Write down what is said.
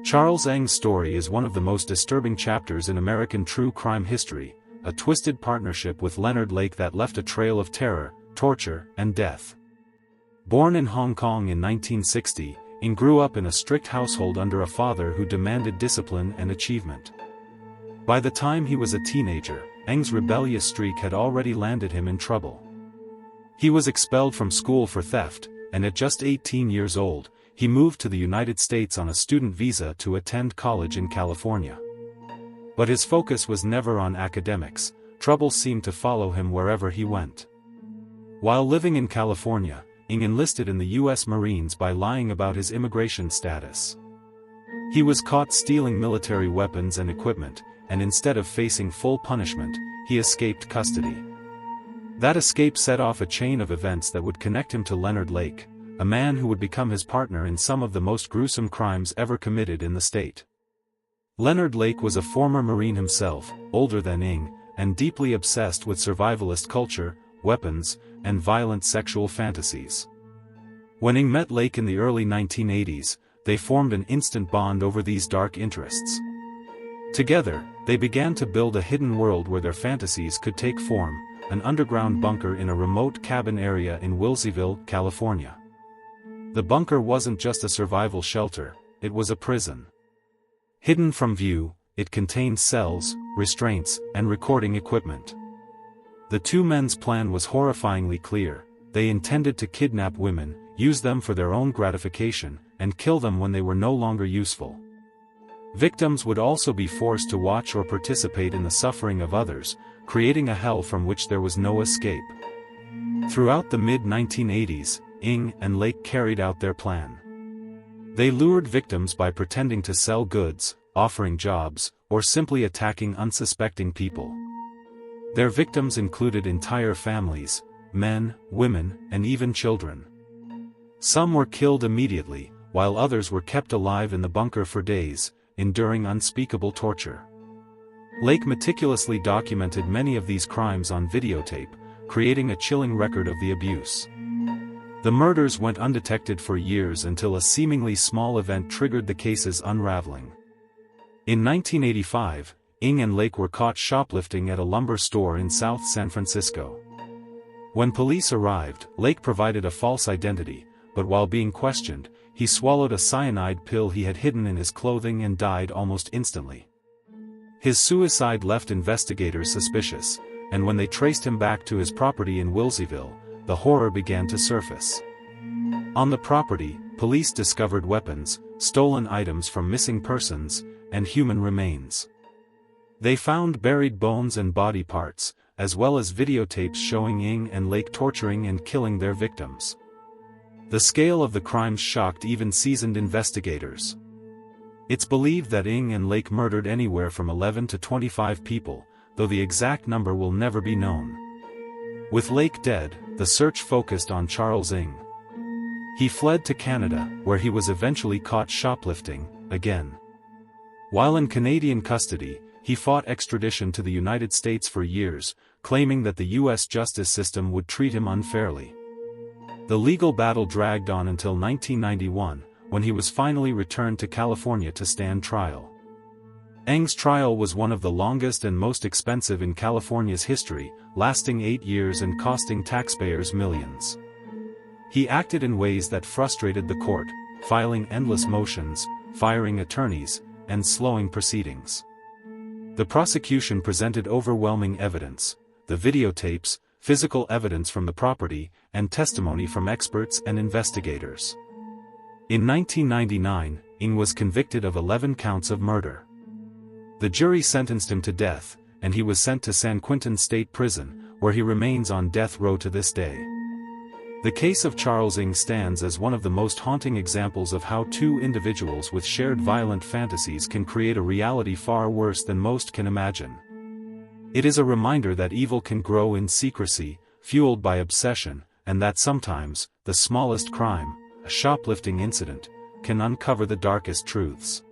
Charles Ng's story is one of the most disturbing chapters in American true crime history, a twisted partnership with Leonard Lake that left a trail of terror, torture, and death. Born in Hong Kong in 1960, Ng grew up in a strict household under a father who demanded discipline and achievement. By the time he was a teenager, Ng's rebellious streak had already landed him in trouble. He was expelled from school for theft, and at just 18 years old, he moved to the United States on a student visa to attend college in California. But his focus was never on academics. Trouble seemed to follow him wherever he went. While living in California, Ng enlisted in the U.S. Marines by lying about his immigration status. He was caught stealing military weapons and equipment, and instead of facing full punishment, he escaped custody. That escape set off a chain of events that would connect him to Leonard Lake, a man who would become his partner in some of the most gruesome crimes ever committed in the state. Leonard Lake was a former Marine himself, older than Ng, and deeply obsessed with survivalist culture, weapons, and violent sexual fantasies. When Ng met Lake in the early 1980s, they formed an instant bond over these dark interests. Together, they began to build a hidden world where their fantasies could take form, an underground bunker in a remote cabin area in Wilseyville, California. The bunker wasn't just a survival shelter, it was a prison. Hidden from view, it contained cells, restraints, and recording equipment. The two men's plan was horrifyingly clear. They intended to kidnap women, use them for their own gratification, and kill them when they were no longer useful. Victims would also be forced to watch or participate in the suffering of others, creating a hell from which there was no escape. Throughout the mid-1980s, Ng and Lake carried out their plan. They lured victims by pretending to sell goods, offering jobs, or simply attacking unsuspecting people. Their victims included entire families, men, women, and even children. Some were killed immediately, while others were kept alive in the bunker for days, enduring unspeakable torture. Lake meticulously documented many of these crimes on videotape, creating a chilling record of the abuse. The murders went undetected for years until a seemingly small event triggered the case's unraveling. In 1985, Ng and Lake were caught shoplifting at a lumber store in South San Francisco. When police arrived, Lake provided a false identity, but while being questioned, he swallowed a cyanide pill he had hidden in his clothing and died almost instantly. His suicide left investigators suspicious, and when they traced him back to his property in Wilseyville, the horror began to surface. On the property, police discovered weapons, stolen items from missing persons, and human remains. They found buried bones and body parts, as well as videotapes showing Ng and Lake torturing and killing their victims. The scale of the crimes shocked even seasoned investigators. It's believed that Ng and Lake murdered anywhere from 11 to 25 people, though the exact number will never be known. With Lake dead, the search focused on Charles Ng. He fled to Canada, where he was eventually caught shoplifting, again. While in Canadian custody, he fought extradition to the United States for years, claiming that the U.S. justice system would treat him unfairly. The legal battle dragged on until 1991, when he was finally returned to California to stand trial. Ng's trial was one of the longest and most expensive in California's history, lasting 8 years and costing taxpayers millions. He acted in ways that frustrated the court, filing endless motions, firing attorneys, and slowing proceedings. The prosecution presented overwhelming evidence: the videotapes, physical evidence from the property, and testimony from experts and investigators. In 1999, Ng was convicted of 11 counts of murder. The jury sentenced him to death, and he was sent to San Quentin State Prison, where he remains on death row to this day. The case of Charles Ng stands as one of the most haunting examples of how two individuals with shared violent fantasies can create a reality far worse than most can imagine. It is a reminder that evil can grow in secrecy, fueled by obsession, and that sometimes, the smallest crime, a shoplifting incident, can uncover the darkest truths.